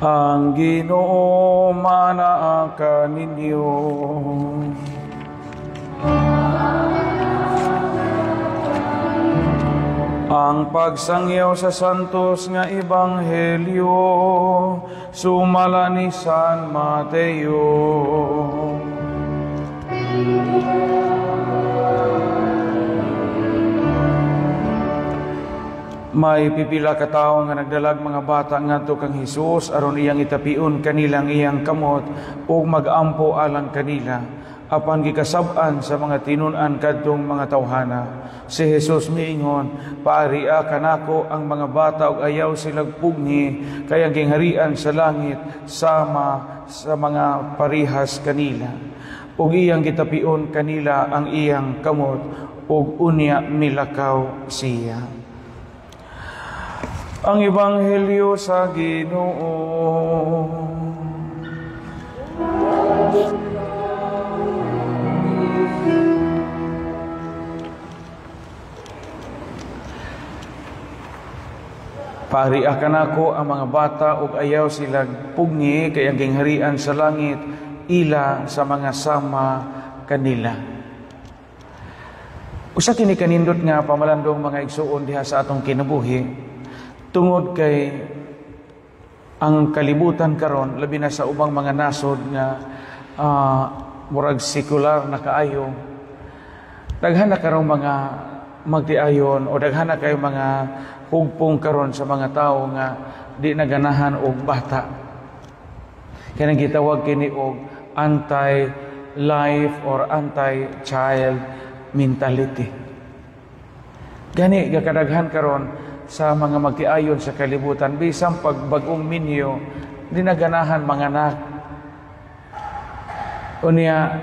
Ang Ginoo manaa kaninyo. Ang pagsangyaw sa santos nga ebanghelyo sumala ni San Mateo. May pipila ka tawo nga nagdalag mga bata ngadto kang Hesus aron iyang itapion kanilang iyang kamot ug magampo alang kanila apan gikasab-an sa mga tinun-an kadtong mga tawhana. Si Hesus miingon, "Paaria kanako ang mga bata ug ayaw silang pugni kay ang gingharian sa langit sama sa mga parihas kanila." Ug iyang gitapion kanila ang iyang kamot ug unya milakaw siya. Ang Ebanghelyo sa Ginoo. Paaria kanako ang mga bata ug ayaw silang pugni kay ang gingharian sa langit ila sa mga sama kanila. Usa kini kanindot nga pamalandong mga igsuon diha sa atong kinabuhi. Tungod kay ang kalibutan karon labi na sa ubang mga nasod nga murag sekular na kaayo, daghan na karong mga magtiayon o daghan na kayo mga hugpong karon sa mga tao nga di naganahan og bata. Kaya gitawag kini og anti-life or anti-child mentality. Gani gakadaghan karon sa mga magtiayon sa kalibutan, bisang pagbagong minyo, di naganahan manganak. Unya,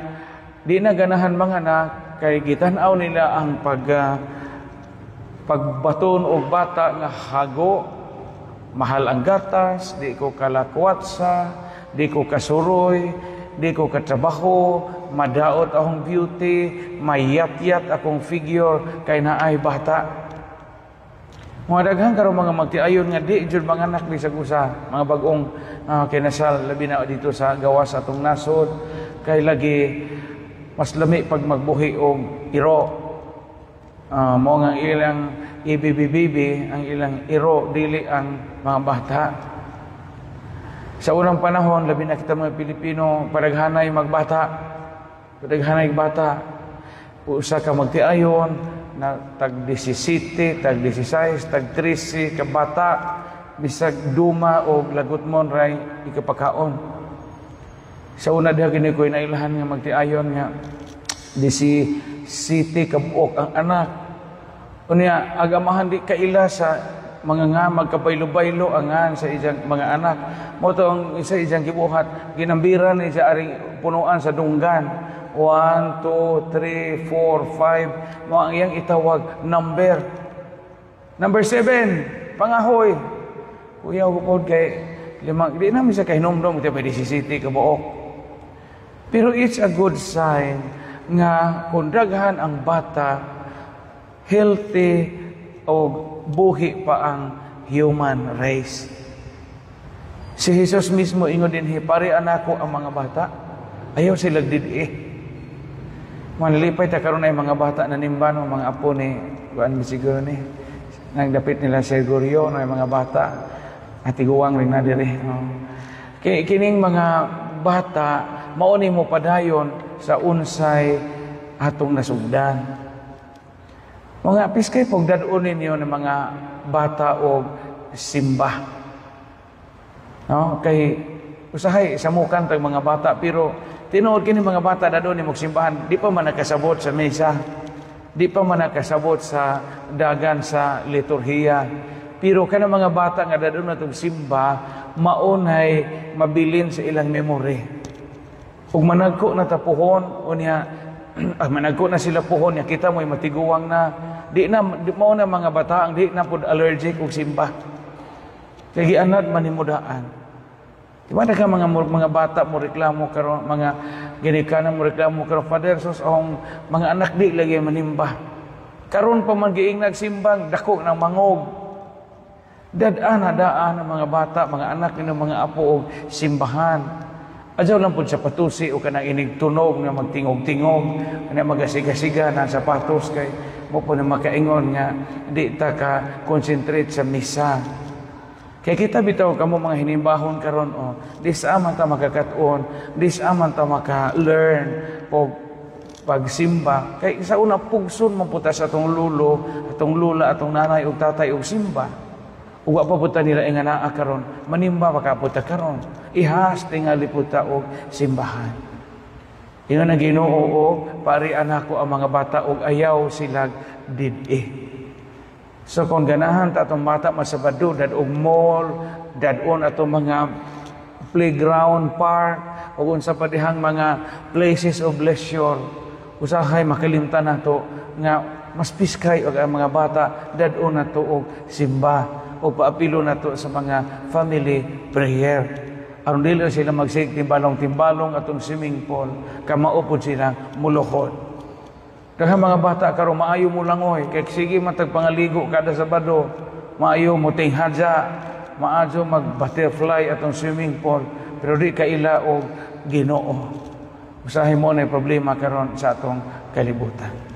di naganahan manganak, kay gitanaw nila ang pagbaton o bata nga hago, mahal ang gatas, di ko kalakwatsa, di ko kasuroy, di ko katrabaho, madaot akong beauty, mayat-yat akong figure, kay naay bata. Mga daghan karon mga magtiayon nga di jud manganak bisag usa, mga bagong kinasal labi na dito sa gawas atong nasod kay lagi mas lami pag magbuhi og iro. Mo nga ilang ibibibibi ang ilang iro dili ang mga bata. Sa unang panahon labi na kita mga Pilipino padaghanay magbata. Padaghanay bata. Usa ka magtiayon na tag 17, tag 16, tag 13 ka bata bisag duma o lagot mon ray ikapakaon. Sa una diha kini ko inailahan nga magtiayon nga 17 ka buok ang anak. Unya agamahan di kaila sa mga nga magkabaylo-baylo angan sa iyang mga anak. Mo to ang isa iyang gibuhat ginambiran ni sa aring punuan sa dunggan. 1, 2, 3, 4, 5. Mo ang iyang itawag number. Number 7, pangahoy. Kuya bukod kay limang, di namin sa kahinomdom, ito pa 17 ka buok. Pero it's a good sign nga kung daghan ang bata, healthy o buhi pa ang human race. Si Jesus mismo ingon din, "Pare anako ang mga bata." Ayaw sila didi. Manlipay ta karon ay mga bata na nimban mga apo ni kuan siguro ni nang dapit nila sa Goryo no mga bata at tiguwang ring na dire. Kining mga bata mao ni mo padayon sa unsay atong nasugdan. Mga piskay pagdadon ninyo ng mga bata og simba. No, kay usahay sa mukan tag mga bata pero tinuod kini mga bata dadon ni magsimbahan, di pa man nakasabot sa mesa. Di pa man nakasabot sa dagan sa liturhiya. Pero kana mga bata nga dadon natong simba, maunay mabilin sa ilang memory. Ug managko na tapuhon unya managko na sila puhon nya kita mo'y matiguwang na di mao na mga bata ang di na pud allergic og simba. Kay gianad man himudaan. Diba na ka mga bata mo reklamo karon mga ginikanan mo reklamo karon Father sus ang mga anak di lagi manimba. Karon pa man giing nagsimbang dako ng mangog. Dadaan ang mga bata, mga anak ng mga apo og simbahan. Adyaw lang po sa patusi o kanang inigtunog na magtingog-tingog, na magasiga-siga na sapatos kay mo po na makaingon nga di ta ka concentrate sa misa. Kaya kita bitaw kamo mga hinimbahon karon di sa man ta makakaton, di sa man ta maka-learn og pagsimba. Kay sa una pugson man puta sa atong lulo, atong lula, atong nanay ug tatay og simba. Uwa pa puta nila nga naa karon, manimba pa ka puta karon. Ihas tingali puta og simbahan. Ingon ang Ginoo, pari anak ko ang mga bata og ayaw silag did-i. So kung ganahan ta atong bata masabado dad og mall, dadon atong mga playground, park, o unsa pa dihang mga places of leisure, usahay makalimtan nato nga mas piskay og ang mga bata dadon nato og simba o paapilo nato sa mga family prayer. Aron dili sila magsig timbalong-timbalong atong swimming pool, kamaupod sila mulukod. Kaya mga bata karon maayo mo langoy, kay sige matag pangaligo kada Sabado, maayo mo tinghadya, maayo mag-butterfly atong swimming pool, pero di kaila og Ginoo. Usahay mo na problema karon sa atong kalibutan.